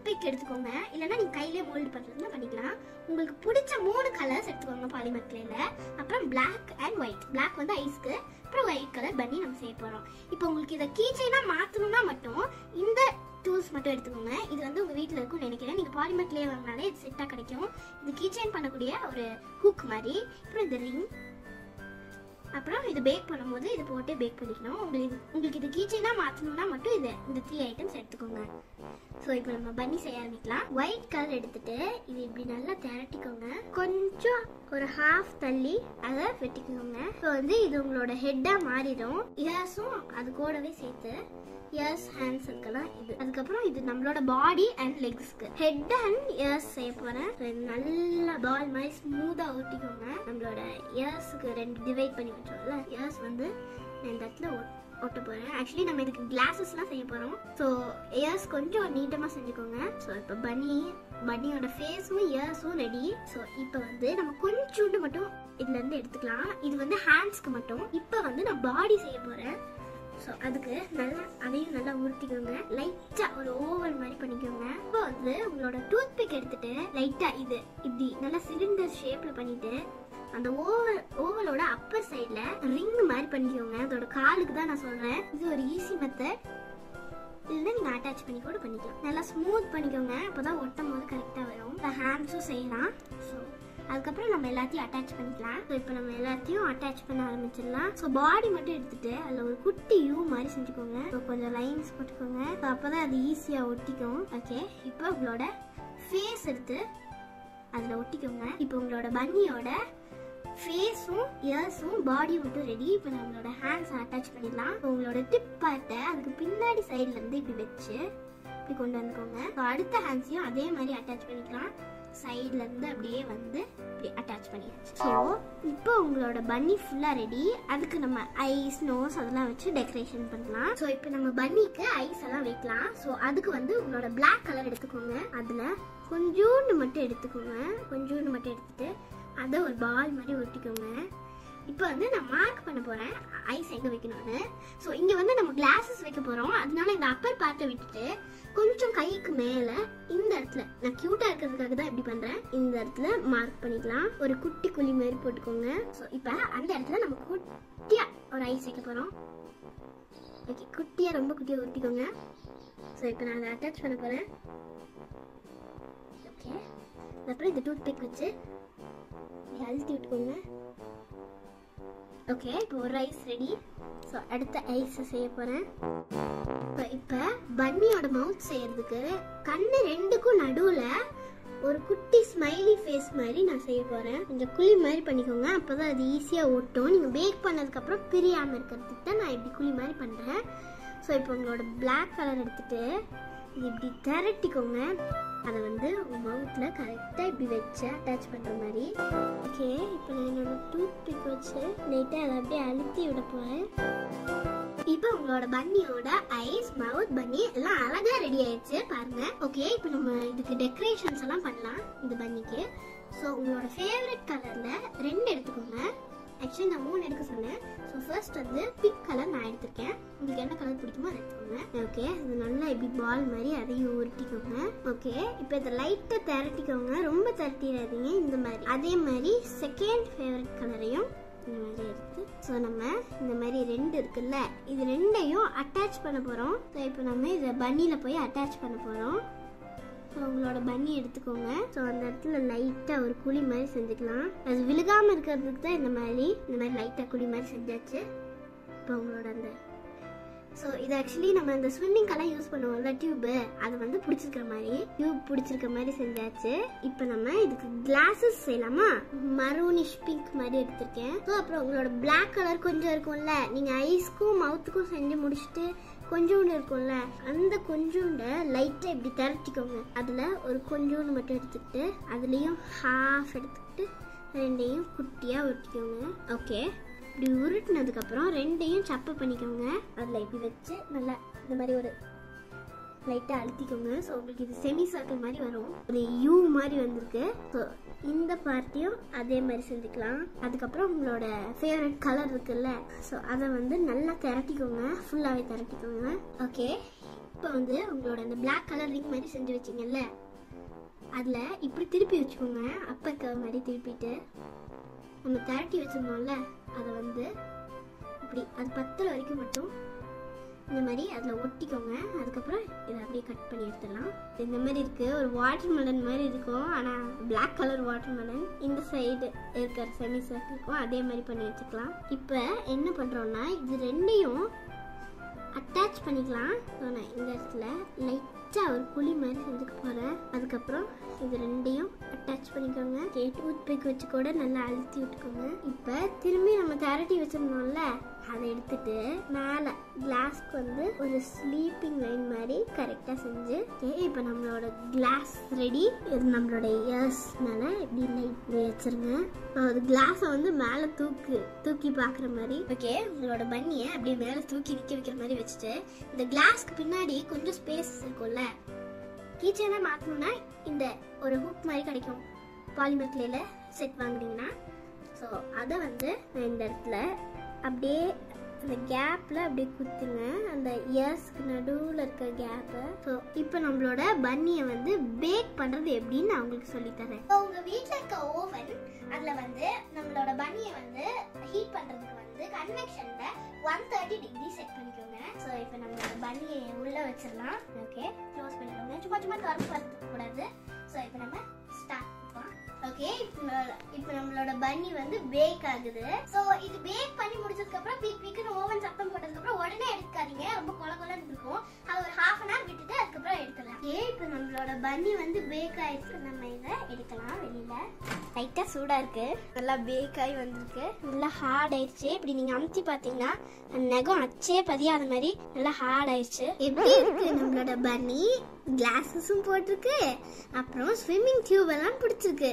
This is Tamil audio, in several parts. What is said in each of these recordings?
பிக் எடுத்துக்கோங்க. இல்லைன்னா நீங்க கையிலே மோல்டு பண்றதுன்னா பண்ணிக்கலாம். உங்களுக்கு பிடிச்ச 3 கலர்ஸ் எடுத்துக்கோங்க பாலிமர் கிளேல. அப்புறம் பிளாக் அண்ட் ஒயிட். பிளாக் வந்து ஐஸ்க்கு, அப்புறம் ஒயிட் கலர் பன்னி நம்ம செய்ய போறோம். இப்போ உங்களுக்கு இதை கீ செயினா மாத்தணும்னா மட்டும் இந்த டூல்ஸ் மட்டும் எடுத்துக்கோங்க. இது வந்து உங்க வீட்டில் இருக்கும்னு நினைக்கிறேன். நீங்க பாலிமர் கிளே வாங்கினாலே இது செட்டாக கிடைக்கும். இது கீ செயின் பண்ணக்கூடிய ஒரு ஹூக் மாதிரி. அப்புறம் இந்த ரிங், அப்புறம் இது பேக் பண்ணும்போது இது போட்டு பேக் பண்ணிக்கணும். உங்களுக்கு இது கீ செயினா மாற்றணும்னா மட்டும் இந்த 3 ஐட்டம்ஸ் எடுத்துக்கோங்க. ஸோ இப்போ நம்ம பன்னி செய்ய ஆரம்பிக்கலாம். ஒயிட் கலர் எடுத்துட்டு இது இப்படி நல்லா திரட்டிக்கோங்க. கொஞ்சம் ஒரு ஹாஃப் தள்ளி அதை வெட்டிக்கோங்க. ஸோ வந்து இது உங்களோட ஹெட்டாக மாறிடும். இயர்ஸும் அது கூடவே சேர்த்து இயர்ஸ் ஹேண்ட்ஸ் இருக்கலாம். இது அதுக்கப்புறம் இது நம்மளோட பாடி அண்ட் லெக்ஸ்க்கு ஹெட் அண்ட் இயர்ஸ் செய்ய போறேன். நல்லா பால் மாதிரி ஸ்மூத்தா ஊட்டிக்கோங்க. நம்மளோட இயர்ஸ்க்கு 2 டிவைட் பண்ணி வச்சோம்ல, இயர்ஸ் வந்து இந்த இடத்துல ஒட்ட போறேன். ஆக்சுவலி நம்ம இதுக்கு கிளாஸஸ்லாம் செய்ய போறோம். ஸோ இயர்ஸ் கொஞ்சம் நீட்டமா செஞ்சுக்கோங்க. ஸோ இப்போ பன்னியோட ஃபேஸும் இயர்ஸும் ரெடி. ஸோ இப்போ வந்து நம்ம கொஞ்சோண்டு மட்டும் இதுல இருந்து எடுத்துக்கலாம். இது வந்து ஹேண்ட்ஸ்க்கு மட்டும். இப்போ வந்து நான் பாடி செய்ய போறேன். ஸோ அதுக்கு நல்லா அதையும் நல்லா உருட்டிக்கோங்க. லைட்டா ஒரு ஓவல் மாதிரி பண்ணிக்கோங்க. இப்போ வந்து உங்களோட டூத் பிக் எடுத்துட்டு லைட்டா இது இப்படி நல்லா சிலிண்டர் ஷேப்ல பண்ணிட்டு அந்த ஓவலோட அப்பர் சைட்ல ரிங் மாதிரி பண்ணிக்கோங்க. அதோட காலுக்கு தான் நான் சொல்றேன். இது ஒரு ஈஸி மெத்தட். இல்லைன்னா நீங்க அட்டாச் பண்ணி கூட பண்ணிக்கலாம். நல்லா ஸ்மூத் பண்ணிக்கோங்க. அப்போதான் ஒட்டும் போது கரெக்டா வரும். ஹேண்ட்ஸும் செய்யலாம். ஸோ அதுக்கப்புறம் நம்ம எல்லாத்தையும் அட்டாச் பண்ணிக்கலாம். ஸோ இப்போ நம்ம எல்லாத்தையும் அட்டாச் பண்ண ஆரம்பிச்சிடலாம். ஸோ பாடி மட்டும் எடுத்துட்டு அதில் ஒரு குட்டி யூ மாதிரி செஞ்சுக்கோங்க. ஸோ கொஞ்சம் லைன்ஸ் போட்டுக்கோங்க. ஸோ அப்போதான் அது ஈஸியாக ஒட்டிக்கும். ஓகே, இப்போ உங்களோட ஃபேஸ் எடுத்து அதில் ஒட்டிக்கோங்க. இப்போ உங்களோட பன்னியோட ஃபேஸும் இயர்ஸும் பாடி மட்டும் ரெடி. இப்போ நம்மளோட ஹேண்ட்ஸ் அட்டாச் பண்ணிடலாம். உங்களோட டிப் பார்ட்டை அதுக்கு பின்னாடி சைட்ல இருந்து இப்படி வச்சு இப்படி கொண்டு வந்துக்கோங்க. ஸோ அடுத்த ஹேண்ட்ஸையும் அதே மாதிரி அட்டாச் பண்ணிக்கலாம். சைட்ல இருந்து அப்படியே வந்து இப்படி அட்டாச் பண்ணியாச்சு. ஸோ இப்போ உங்களோட பன்னி ஃபுல்லா ரெடி. அதுக்கு நம்ம ஐஸ், நோஸ் அதெல்லாம் வச்சு டெக்கரேஷன் பண்ணலாம். ஸோ இப்போ நம்ம பன்னிக்கு ஐஸ் எல்லாம் வைக்கலாம். ஸோ அதுக்கு வந்து உங்களோட பிளாக் கலர் எடுத்துக்கோங்க. அதுல கொஞ்சோண்டு மட்டும் எடுத்துக்கோங்க. கொஞ்சோண்டு மட்டும் எடுத்துட்டு அதை ஒரு பால் மாதிரி ஒட்டிக்கோங்க. இப்போ வந்து நான் மார்க் பண்ண போறேன் ஐஸ் எங்க வைக்கணும்னு. ஸோ இங்க வந்து நம்ம கிளாஸஸ் வைக்க போறோம். அதனால இந்த அப்பர் பார்ட்டை விட்டுட்டு கொஞ்சம் கைக்கு மேல இந்த இடத்துல நான் கியூட்டா இருக்கிறதுக்காக தான் இப்படி பண்றேன். இந்த இடத்துல மார்க் பண்ணிக்கலாம். ஒரு குட்டி குழி மாதிரி போட்டுக்கோங்க. ஸோ இப்போ அந்த இடத்துல நம்ம குட்டியா ஒரு ஐஸ் வைக்க போறோம். ஓகே, குட்டியா ரொம்ப குட்டியா ஊட்டிக்கோங்க. ஸோ இப்போ நான் அதை அட்டாச் பண்ண போறேன். ஓகே, அப்புறம் இந்த டூத் பிக் வச்சு அழுத்தி விட்டுக்கோங்க. ஓகே, இப்போ ஒரு ஐஸ் ரெடி. ஸோ அடுத்த ஐஸ் செய்ய போறேன். இப்போ பன்னியோட மவுத் செய்யறதுக்கு கண்ணு 2க்கும் நடுவுல ஒரு குட்டி ஸ்மைலி ஃபேஸ் மாதிரி நான் செய்ய போறேன். கொஞ்சம் குழி மாதிரி பண்ணிக்கோங்க. அப்போதான் அது ஈஸியா ஒட்டும். நீங்க பேக் பண்ணதுக்கு அப்புறம் பிரியாம இருக்கிறதுக்கு தான் நான் இப்படி குழி மாதிரி பண்றேன். ஸோ இப்போ உங்களோட பிளாக் கலர் எடுத்துட்டு இப்படி திரட்டிக்கோங்க. அதை வந்து உங்க மவுத்ல கரெக்டா இப்படி வச்சு அட்டாச் பண்ற மாதிரி. ஓகே, இப்போ நான் என்னோட டூத் பிக் வச்சு லைட்டா அதை அப்படியே அழுத்தி விட போறேன். இப்போ உங்களோட பன்னியோட ஐஸ், மவுத், பன்னி எல்லாம் அழகா ரெடி ஆயிடுச்சு பாருங்க. ஓகே, இப்போ நம்ம இதுக்கு டெக்கரேஷன்ஸ் எல்லாம் பண்ணலாம் இந்த பன்னிக்கு. ஸோ உங்களோட ஃபேவரட் கலர்ல 2 எடுத்துக்கோங்க. ஆக்சுவலி நான் 3 எடுக்க சொன்னேன். ஸோ ஃபர்ஸ்ட் வந்து பிங்க் கலர் நான் எடுத்திருக்கேன். உங்களுக்கு என்ன கலர் பிடிக்குமோ அதை எடுத்துக்கோங்க. ஓகே, இது நல்லா இப்படி பால் மாதிரி அதையும் உருட்டிக்கோங்க. ஓகே, இப்போ இதை லைட்டாக திரட்டிக்கோங்க. ரொம்ப திரட்டிடாதீங்க. இந்த மாதிரி அதே மாதிரி செகண்ட் ஃபேவரட் கலரையும் இந்த மாதிரி எடுத்து ஸோ நம்ம இந்த மாதிரி 2 இருக்குல்ல, இது 2ஐயும் அட்டாச் பண்ண போகிறோம். ஸோ இப்போ நம்ம இதை பன்னியில் போய் அட்டாச் பண்ண போகிறோம். ஸோ உங்களோட பன்னி எடுத்துக்கோங்க. ஸோ அந்த இடத்துல லைட்டாக ஒரு குழி மாதிரி செஞ்சுக்கலாம். அது விழுகாமல் இருக்கிறதுக்கு தான் இந்த மாதிரி லைட்டாக குழி மாதிரி செஞ்சாச்சு. இப்போ உங்களோட அந்த ஸோ இது ஆக்சுவலி நம்ம அந்த ஸ்விம்மிங்கெல்லாம் யூஸ் பண்ணுவோம்ல டியூப்பு, அது வந்து பிடிச்சிருக்கிற மாதிரி டியூப் பிடிச்சிருக்க மாதிரி செஞ்சாச்சு. இப்போ நம்ம இதுக்கு கிளாஸஸ் செய்யலாமா? மரூனிஷ் பிங்க் மாதிரி எடுத்திருக்கேன். ஸோ அப்புறம் உங்களோட பிளாக் கலர் கொஞ்சம் இருக்கும்ல, நீங்கள் ஐஸ்க்கும் மவுத்துக்கும் செஞ்சு முடிச்சுட்டு கொஞ்சோண்டு இருக்கும்ல, அந்த கொஞ்சோண்ட லைட்டா இப்படி திரட்டிக்கோங்க. அதுல ஒரு கொஞ்சோண்டு மட்டும் எடுத்துக்கிட்டு அதுலயும் ஹாஃப் எடுத்துக்கிட்டு 2ஐயும் குட்டியா உருட்டிக்கோங்க. ஓகே, இப்படி உருட்டினதுக்கு அப்புறம் 2ஐயும் சப்பை பண்ணிக்கோங்க. அதுல இப்படி வச்சு நல்லா இந்த மாதிரி ஒரு லைட்டா அழுத்திக்கோங்க. ஸோ உங்களுக்கு இது செமி சர்க்கிள் மாதிரி வரும். ஒரு யூ மாதிரி வந்திருக்கு. ஸோ இந்த பார்ட்டியும் அதே மாதிரி செஞ்சுக்கலாம். அதுக்கப்புறம் உங்களோட ஃபேவரட் கலர் இருக்குல்ல, ஸோ அதை வந்து நல்லா திரட்டிக்கோங்க. ஃபுல்லாகவே திரட்டிக்கோங்க. ஓகே, இப்போ வந்து உங்களோட அந்த பிளாக் கலர் ரிங் மாதிரி செஞ்சு வச்சிங்கல்ல, அதில் இப்படி திருப்பி வச்சுக்கோங்க. அப்பர் கர்வ் மாதிரி திருப்பிட்டு நம்ம திரட்டி வச்சுருந்தோம்ல அதை வந்து இப்படி அது 10 வரைக்கும் மட்டும் இந்த மாதிரி அதில் ஒட்டிக்கோங்க. அதுக்கப்புறம் இதை அப்படியே கட் பண்ணி எடுத்துடலாம். இந்த மாதிரி இருக்குது, ஒரு வாட்டர் மெலன் மாதிரி இருக்கும், ஆனால் பிளாக் கலர் வாட்டர் மெலன். இந்த சைடு இருக்கிற செமி சர்க்கிள்க்கும் அதே மாதிரி பண்ணி வச்சுக்கலாம். இப்போ என்ன பண்ணுறோன்னா இது ரெண்டையும் அட்டாச் பண்ணிக்கலாம். நான் இந்த இடத்துல லைட்டாக ஒரு குழி மாதிரி செஞ்சுக்க போகிறேன். அதுக்கப்புறம் இது ரெண்டையும் அட்டாச் பண்ணிக்கோங்க. டூத் பிக் வச்சு கூட நல்லா அழுத்தி விட்டுக்கோங்க. இப்போ திரும்பி நம்ம திரட்டி வச்சிருந்தோம்ல அதை எடுத்துட்டு மேலே கிளாஸ்க்கு வந்து ஒரு ஸ்லீப்பிங் லைன் மாதிரி கரெக்டாக செஞ்சு இப்போ நம்மளோட கிளாஸ் ரெடி. இது நம்மளோட இயர்ஸ் மேலே இப்படி லைட் வச்சிருங்க. அது கிளாஸை வந்து மேலே தூக்கி பார்க்குற மாதிரி. ஓகே, உங்களோட பன்னியை அப்படியே மேலே தூக்கி நிற்க வைக்கிற மாதிரி வச்சுட்டு இந்த கிளாஸ்க்கு பின்னாடி கொஞ்சம் ஸ்பேஸ் இருக்கும்ல, கீச்சனை மாற்றணும்னா இந்த ஒரு ஹூக் மாதிரி கிடைக்கும் பாலிமர் கிளேல செட் வாங்குனீங்கன்னா. ஸோ அதை வந்து நான் இந்த இடத்துல அப்படியே அந்த கேப்பில் அப்படியே குத்துங்க, அந்த இயர்ஸ்க்கு நடுவில் இருக்க கேப்பை. ஸோ இப்போ நம்மளோட பன்னியை வந்து பேக் பண்ணுறது எப்படின்னு நான் உங்களுக்கு சொல்லித்தரேன். இப்போ உங்கள் வீட்டில் இருக்க ஓவன் அதில் வந்து நம்மளோட பன்னியை வந்து ஹீட் பண்ணுறதுக்கு வந்து கன்வெக்ஷனில் 130 டிகிரி செட் பண்ணிக்கோங்க. ஸோ இப்போ நம்மளோட பன்னியை உள்ளே வச்சிடலாம். ஓகே, க்ளோஸ் பண்ணிக்கோங்க. சும்மா திறக்க கூடாது. ஸோ இப்போ நம்ம ஸ்டார்ட் பண்ணலாம். ஓகே, இப்போ நம்மளோட பன்னி வந்து பேக் ஆகுது. ஸோ இது பேக் பண்ணி முடிச்சதுக்கு அப்புறம் பீக்குன்னு ஓவன் சத்தம் போட்டதுக்கு அப்புறம் உடனே எடுக்காதீங்க, ரொம்ப கொலன்னு இருக்கும். அது ஒரு 1/2 an hour விட்டுட்டு அதுக்கப்புறம் எடுக்கலாம். ஓகே, இப்போ நம்மளோட பன்னி வந்து பேக் ஆயிடுச்சு. நம்ம இதை எடுக்கலாம் வெளியில. லைட்டாக சூடாக இருக்கு, நல்லா பேக் ஆகி வந்திருக்கு, நல்லா ஹார்ட் ஆயிடுச்சு. இப்படி நீங்க அமுத்தி பார்த்தீங்கன்னா நகம் அச்சே பதியாத மாதிரி நல்லா ஹார்ட் ஆயிடுச்சு. எப்படி இருக்கு நம்மளோட பன்னி? கிளாஸஸும் போட்டிருக்கு, அப்புறம் ஸ்விம்மிங் டியூப் எல்லாம் பிடிச்சிருக்கு,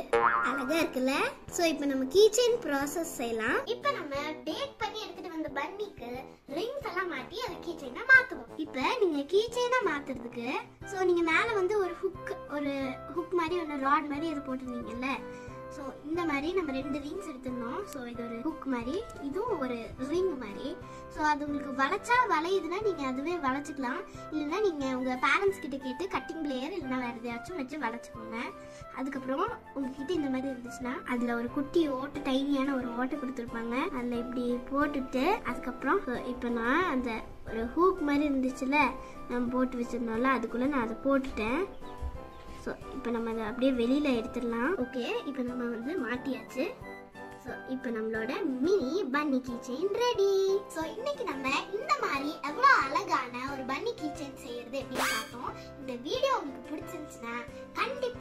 அழகா இருக்குல்ல? சோ இப்போ நம்ம கீச்செயின் ப்ராசஸ் செய்யலாம். இப்போ நம்ம பேக் பண்ணி எடுத்துட்டு வந்த பன்னிக்கு ரிங்ஸ் எல்லாம் மாட்டி அதை கீச்செயினா மாத்துவோம். இப்போ நீங்க கீச்செயினா மாத்துறதுக்கு சோ நீங்க மேல வந்து ஒரு ஹுக் மாதிரி ஒரு ராட் மாதிரி அது போட்டுருந்தீங்கல்ல, ஸோ இந்த மாதிரி நம்ம 2 ரிங்ஸ் எடுத்துருந்தோம். ஸோ இது ஒரு ஹுக் மாதிரி, இதுவும் ஒரு ரிங் மாதிரி. ஸோ அது உங்களுக்கு வளைச்சா வளையுதுன்னா நீங்கள் அதுவே வளைச்சிக்கலாம். இல்லைன்னா நீங்கள் உங்கள் பேரண்ட்ஸ் கிட்ட கேட்டு கட்டிங் பிளேயர் இல்லைன்னா வேறு எதையாச்சும் வச்சு வளைச்சிக்கோங்க. அதுக்கப்புறம் உங்ககிட்ட இந்த மாதிரி இருந்துச்சுன்னா அதில் ஒரு குட்டி ஓட்டை, டைனியான ஒரு ஓட்டை கொடுத்துருப்பாங்க, அதில் இப்படி போட்டுட்டு அதுக்கப்புறம் இப்போ நான் அந்த ஒரு ஹூக் மாதிரி இருந்துச்சுல நம்ம போட்டு வச்சுருந்தோம்ல, அதுக்குள்ளே நான் அதை போட்டுட்டேன். ஸோ இப்போ நம்ம அதை அப்படியே வெளியில் எடுத்துடலாம். ஓகே, இப்போ நம்ம வந்து மாட்டியாச்சு. ஸோ இப்போ நம்மளோட மினி பன்னி கீச்செயின் ரெடி. ஸோ இன்னைக்கு நம்ம இந்த மாதிரி எவ்வளோ அழகான ஒரு பன்னி கீச்செயின் செய்யறது எப்படின்னு பார்த்தோம். இந்த வீடியோ உங்களுக்கு பிடிச்சிருந்துச்சுன்னா கண்டிப்பாக